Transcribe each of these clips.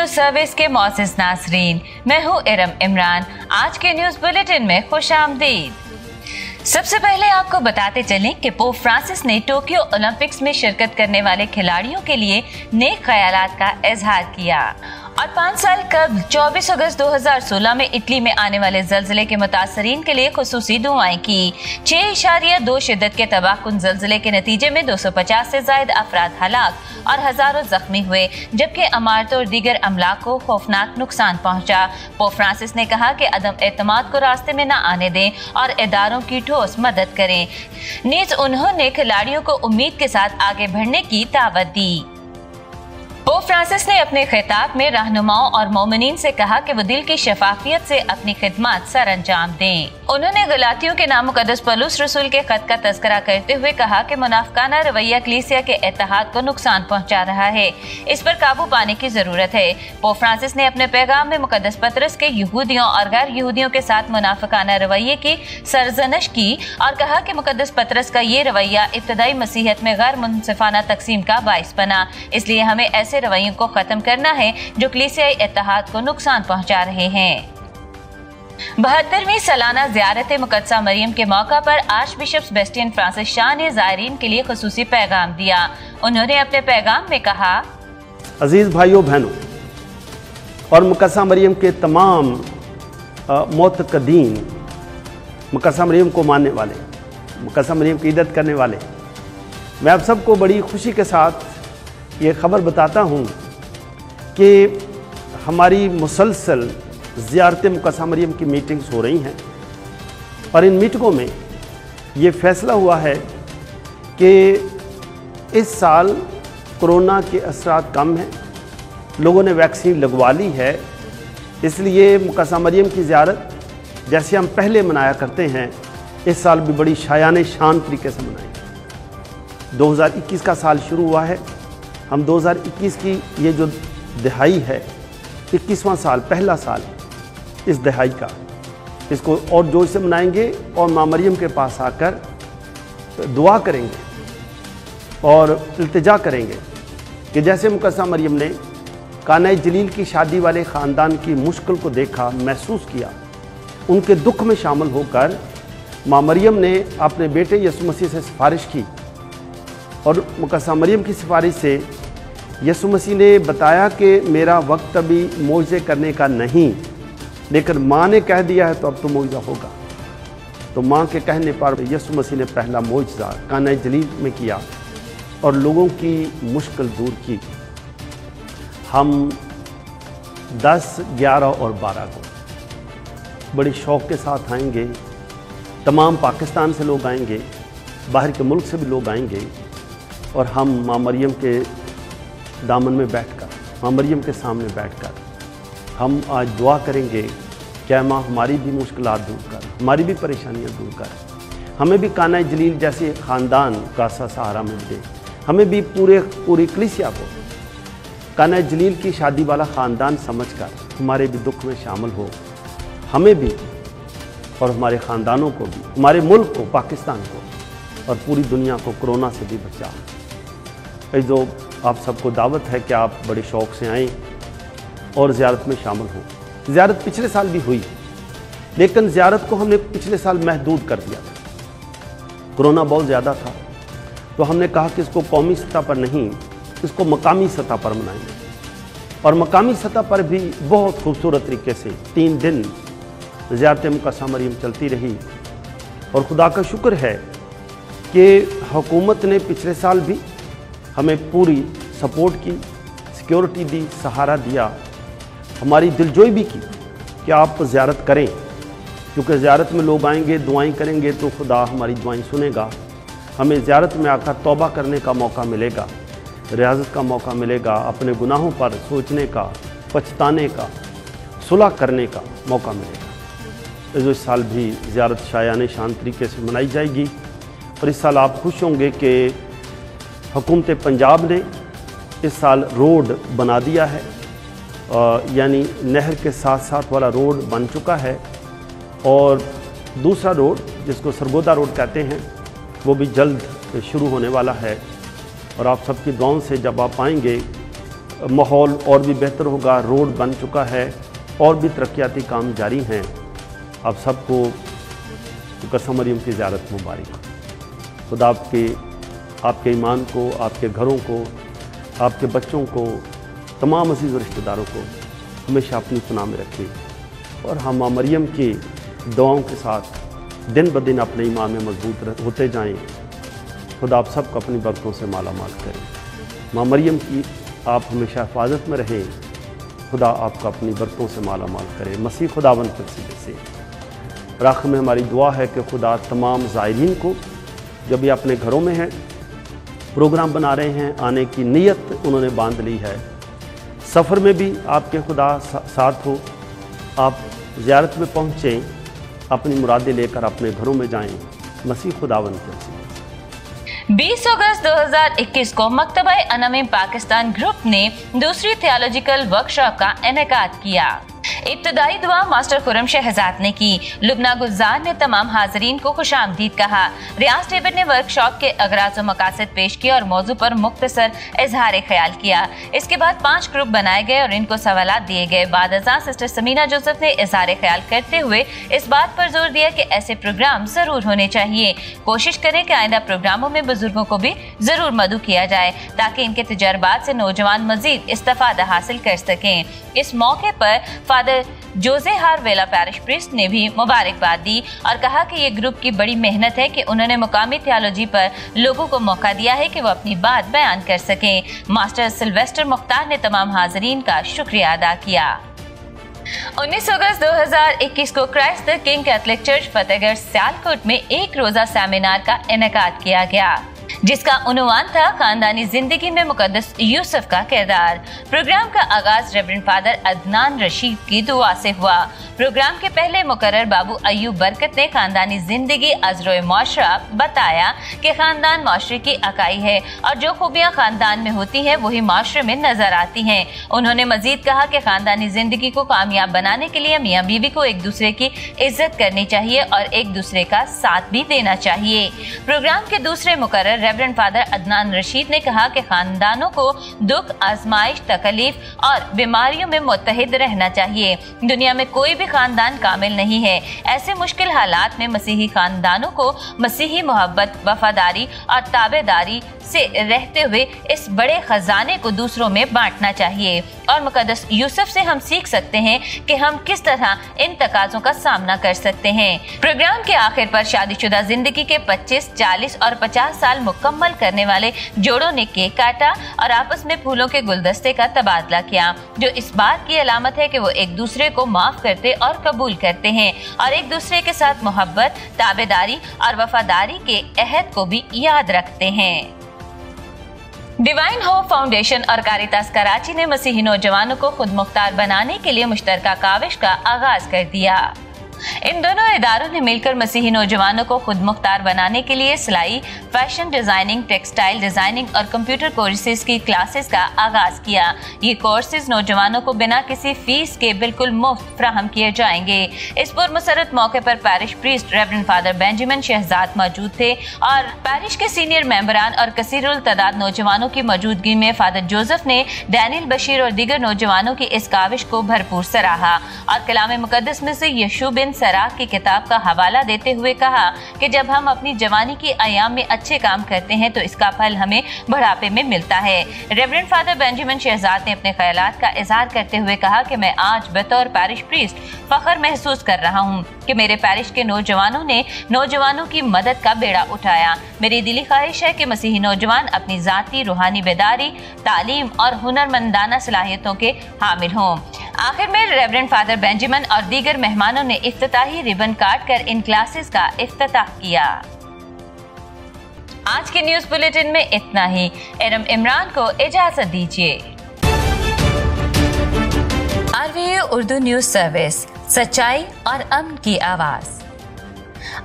News service के मौसिस नासरीन, मैं हूँ इरम इमरान। आज के न्यूज बुलेटिन में खुशामदीद। सबसे पहले आपको बताते चलें कि पोप फ्रांसिस ने टोक्यो ओलंपिक्स में शिरकत करने वाले खिलाड़ियों के लिए नेक ख्यालात का इजहार किया और 5 साल कबल 24 अगस्त 2016 में इटली में आने वाले जल्जले के मुतासरीन के लिए खुसूसी दुआएं की। 6.2 शिद्दत के तबाहकुन जल्जले के नतीजे में 250 से ज्यादा अफराद हलाक और हजारों जख्मी हुए, जबकि इमारतों और दीगर अमलाक को खौफनाक नुकसान पहुंचा। पोप फ्रांसिस ने कहा कि अदम एतमाद को रास्ते में न आने दें और इदारों की ठोस मदद करें। नीज उन्होंने खिलाड़ियों को उम्मीद के साथ आगे बढ़ने की दावत दी। पोप फ्रांसिस ने अपने खिताब में रहनुमाओं और मोमिनीन से कहा कि वो दिल की शफाफियत से अपनी खिदमत सर अंजाम दें। उन्होंने गलातियों के नाम मुकद्दस पौलुस रसूल के खत का तज़किरा करते हुए कहा कि मुनाफिकाना रवैया कलीसिया के इत्तेहाद को नुकसान पहुंचा रहा है, इस पर काबू पाने की जरूरत है। पोप फ्रांसिस ने अपने पैगाम में मुकद्दस पतरस के यहूदियों और गैर यहूदियों के साथ मुनाफिकाना रवैये की सरजनश की और कहा कि मुकद्दस पतरस का ये रवैया इब्तदाई मसीहत में गैर मुनसिफाना तकसीम का बाइस बना। इसलिए हमें ऐसे रवैयों को खत्म करना है जो कलीसियाई इत्तेहाद को नुकसान पहुंचा रहे हैं। 72वीं सालाना ज़ियारत मुक़द्दसा मरियम के मौका पर arch bishop Sebastian Francis Shah ने ज़ायरीन के लिए खुसूसी पैगाम दिया। उन्होंने अपने पैगाम में कहा, अजीज भाइयों बहनों और मुक़द्दसा मरियम के तमाम मोतकदीन, मुक़द्दसा मरियम को मानने वाले, मुक़द्दसा मरियम की इज्जत करने वाले, मैं आप सबको बड़ी खुशी के साथ ये ख़बर बताता हूँ कि हमारी मुसलसल ज़ियारत मुक़द्दसा मरियम की मीटिंग्स हो रही हैं और इन मीटिंगों में ये फ़ैसला हुआ है कि इस साल कोरोना के असरात कम हैं, लोगों ने वैक्सीन लगवा ली है, इसलिए मुक़द्दसा मरियम की ज़ियारत जैसे हम पहले मनाया करते हैं इस साल भी बड़ी शायाने शान तरीके से मनाएंगे। 2021 का साल शुरू हुआ है, हम 2021 की ये जो दिहाई है, 21वां साल, पहला साल इस दिहाई का, इसको और जोश से मनाएंगे और माँ मरियम के पास आकर दुआ करेंगे और इल्तिजा करेंगे कि जैसे मुक़द्दसा मरियम ने काना जलील की शादी वाले ख़ानदान की मुश्किल को देखा, महसूस किया, उनके दुख में शामिल होकर माँ मरियम ने अपने बेटे यीशु मसीह से सिफारिश की और मुक़द्दसा मरियम की सिफारिश से यीशु मसीह ने बताया कि मेरा वक्त अभी मौजज़े करने का नहीं, लेकिन माँ ने कह दिया है तो अब तो मौजज़ा होगा। तो माँ के कहने पर यीशु मसीह ने पहला मौजज़ा काना जलील में किया और लोगों की मुश्किल दूर की। हम 10, 11 और 12 को बड़ी शौक़ के साथ आएंगे। तमाम पाकिस्तान से लोग आएंगे, बाहर के मुल्क से भी लोग आएंगे और हम माँ मरियम के दामन में बैठकर, माँ मरियम के सामने बैठकर हम आज दुआ करेंगे कि माँ हमारी भी मुश्किलात दूर कर, हमारी भी परेशानियाँ दूर कर, हमें भी काना जलील जैसे ख़ानदान का सहारा मिल दे, हमें भी पूरी कलीसिया को काना जलील की शादी वाला ख़ानदान समझकर हमारे भी दुख में शामिल हो, हमें भी और हमारे ख़ानदानों को भी, हमारे मुल्क को, पाकिस्तान को और पूरी दुनिया को कोरोना से भी बचा। जो आप सबको दावत है कि आप बड़े शौक़ से आएँ और ज़ियारत में शामिल हों। ज़ियारत पिछले साल भी हुई, लेकिन ज़ियारत को हमने पिछले साल महदूद कर दिया था, कोरोना बहुत ज़्यादा था, तो हमने कहा कि इसको कौमी सतह पर नहीं, इसको मकामी सतह पर मनाएंगे। और मकामी सतह पर भी बहुत खूबसूरत तरीके से 3 दिन ज़ियारत मुक़द्दसा मरियम चलती रही और खुदा का शुक्र है कि हुकूमत ने पिछले साल भी हमें पूरी सपोर्ट की, सिक्योरिटी दी, सहारा दिया, हमारी दिलजोई भी की कि आप ज़ियारत करें, क्योंकि ज़ियारत में लोग आएंगे, दुआएं करेंगे तो खुदा हमारी दुआएं सुनेगा। हमें ज़ियारत में आकर तौबा करने का मौका मिलेगा, रियाज़त का मौका मिलेगा, अपने गुनाहों पर सोचने का, पछताने का, सुलह करने का मौका मिलेगा। इस साल भी ज़ियारत शायाने शान तरीके से मनाई जाएगी और इस साल आप खुश होंगे कि हुकूमत पंजाब ने इस साल रोड बना दिया है, यानी नहर के साथ साथ वाला रोड बन चुका है और दूसरा रोड जिसको सरगोदा रोड कहते हैं वो भी जल्द शुरू होने वाला है। और आप सबकी दुआओं से जब आप आएंगे माहौल और भी बेहतर होगा। रोड बन चुका है और भी तरक्याती काम जारी हैं। आप सबको मुकद्दस मरियम की ज़ियारत मुबारक। खुदा आपके ईमान को, आपके घरों को, आपके बच्चों को, तमाम अज़ीज़ और रिश्तेदारों को हमेशा अपनी पनाह में रखे और हम माँ मरियम की दुआओं के साथ दिन ब दिन अपने ईमान में मजबूत होते जाएं। खुदा आप सबको अपनी बरकतों से माला माल करें। माँ मरियम की आप हमेशा हिफाजत में रहें। खुदा आपको अपनी बरकतों से माला माल करे। मसीह खुदावन के वसीले से और आखिर में हमारी दुआ है कि खुदा तमाम ज़ायरीन को जो भी अपने घरों में हैं, प्रोग्राम बना रहे हैं, आने की नीयत उन्होंने बांध ली है, सफ़र में भी आपके खुदा साथ हो, आप ज़ियारत में पहुँचें, अपनी मुरादें लेकर अपने घरों में जाएं। मसीह खुदावन के वसीले। 20 अगस्त 2021 को मकतबा अनम पाकिस्तान ग्रुप ने दूसरी थियोलॉजिकल वर्कशॉप का इनेकाद किया। इब्तदाई दुआ मास्टर खुरम शहजाद ने की। लुबना गुलजार ने तमाम हाजरीन को खुशामदीद कहा। रियाज टेबर ने वर्कशॉप के अगराज व मकासद पेश किए और मौजू पर मुख्तसर इजहार ख्याल किया। इसके बाद 5 ग्रुप बनाए गए और इनको सवालात दिए गए। बाद अज़ां सिस्टर समीना जोसेफ ने इजहार ख्याल करते हुए इस बात पर जोर दिया कि ऐसे प्रोग्राम जरूर होने चाहिए। कोशिश करें कि आइंदा प्रोग्रामों में बुजुर्गों को भी जरूर मदऊ किया जाए ताकि इनके तजर्बात से नौजवान मजीद इस्तेफादा हासिल कर सकें। इस मौके पर फादर जोसे हारवेला पैरिश प्रीस्ट ने भी मुबारकबाद दी और कहा कि ये ग्रुप की बड़ी मेहनत है कि उन्होंने मुकामी थियोलॉजी पर लोगों को मौका दिया है कि वो अपनी बात बयान कर सकें। मास्टर सिल्वेस्टर मुख्तार ने तमाम हाजरीन का शुक्रिया अदा किया। 19 अगस्त 2021 को Christ the king Catholic church Fatehgarh Sialkot में एक रोजा सेमिनार का इनेकाद किया गया जिसका उन्वान था खानदानी जिंदगी में मुकद्दस यूसुफ का किरदार। प्रोग्राम का आगाज रेवरेंड फादर अदनान रशीद की दुआ से हुआ। प्रोग्राम के पहले मुकर्रर बाबू अयूब बरकत ने खानदानी जिंदगी अजरोए माशरा बताया कि खानदान माशरे की अकाई है और जो खूबियां खानदान में होती हैं वही माशरे में नजर आती हैं। उन्होंने मजीद कहा कि खानदानी जिंदगी को कामयाब बनाने के लिए मियाँ बीवी को एक दूसरे की इज्जत करनी चाहिए और एक दूसरे का साथ भी देना चाहिए। प्रोग्राम के दूसरे मुकर्रर रेवरेंड फादर अदनान रशीद ने कहा कि खानदानों को दुख, आजमाइश, तकलीफ और बीमारियों में मुत्तहिद रहना चाहिए। दुनिया में कोई भी खानदान कामिल नहीं है। ऐसे मुश्किल हालात में मसीही खानदानों को मसीही मोहब्बत, वफादारी और ताबेदारी से रहते हुए इस बड़े खजाने को दूसरों में बांटना चाहिए और मुकद्दस यूसुफ से हम सीख सकते हैं कि हम किस तरह इन तकाज़ों का सामना कर सकते हैं। प्रोग्राम के आखिर पर शादीशुदा जिंदगी के 25, 40 और 50 साल मुकम्मल करने वाले जोड़ों ने केक काटा और आपस में फूलों के गुलदस्ते का तबादला किया जो इस बात की अलामत है कि वो एक दूसरे को माफ करते और कबूल करते हैं और एक दूसरे के साथ मोहब्बत, ताबेदारी और वफादारी के अहद को भी याद रखते हैं। डिवाइन होप फाउंडेशन और कारितास कराची ने मसीही नौजवानों को खुद मुख्तार बनाने के लिए मुश्तरका काविश का आगाज कर दिया। इन दोनों इदारों ने मिलकर मसीही नौजवानों को खुद मुख्तार बनाने के लिए सिलाई, फैशन डिजाइनिंग, टेक्सटाइल डिजाइनिंग और कंप्यूटर कोर्सेज की क्लासेस का आगाज किया। ये कोर्सेज नौजवानों को बिना किसी फीस के बिल्कुल मुफ्त फ्राहम किए जाएंगे। इस पुरमसरत मौके पर parish priest reverend father Benjamin Shahzad मौजूद थे और पैरिश के सीनियर मेंबरान और कसीरुल तादाद नौजवानों की मौजूदगी में फादर जोसेफ ने डैनियल बशीर और दीगर नौजवानों की इस काविश को भरपूर सराहा और कलाम मुकद्दस में से यशू बिन सराह की किताब का हवाला देते हुए कहा कि जब हम अपनी जवानी की अयाम में अच्छे काम करते हैं तो इसका फल हमें बुढ़ापे में मिलता है। रेवरेंड फादर बेंजामिन शहजाद ने अपने ख्यालात का इजहार करते हुए कहा कि मैं आज बतौर पैरिश प्रीस्ट फख्र महसूस कर रहा हूँ कि मेरे पैरिश के नौजवानों ने नौजवानों की मदद का बेड़ा उठाया। मेरी दिली ख्वाहिश है कि मसीही नौजवान अपनी जाती रूहानी बेदारी, तालीम और हुनरमंदाना सलाहियतों के हामिल हों। आखिर में रेवरेंड फादर बेंजामिन और दीगर मेहमानों ने इफ्तिताही रिबन काट कर इन क्लासेस का इफ्तिताह किया। आज के न्यूज बुलेटिन में इतना ही। एरम इमरान को इजाजत दीजिए। RVA उर्दू न्यूज सर्विस, सच्चाई और अमन की आवाज।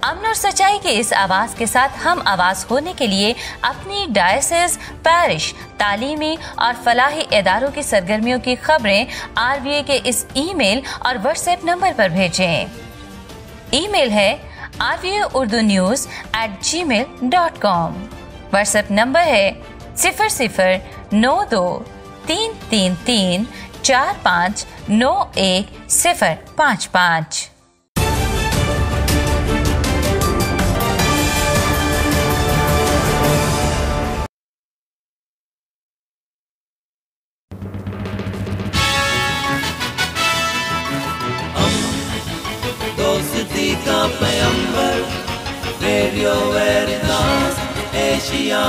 अमन और सच्चाई के इस आवाज के साथ हम आवाज होने के लिए अपनी डायसेस, पैरिश, तालीमी और फलाही इदारों की सरगर्मियों की खबरें RVA के इस ईमेल और व्हाट्सएप नंबर पर भेजें। ईमेल है rvaurdunews@gmail.com। व्हाट्सएप नंबर है 0092 333459155। दोस्ती का पैगंबर, रेडियो वेरितास एशिया।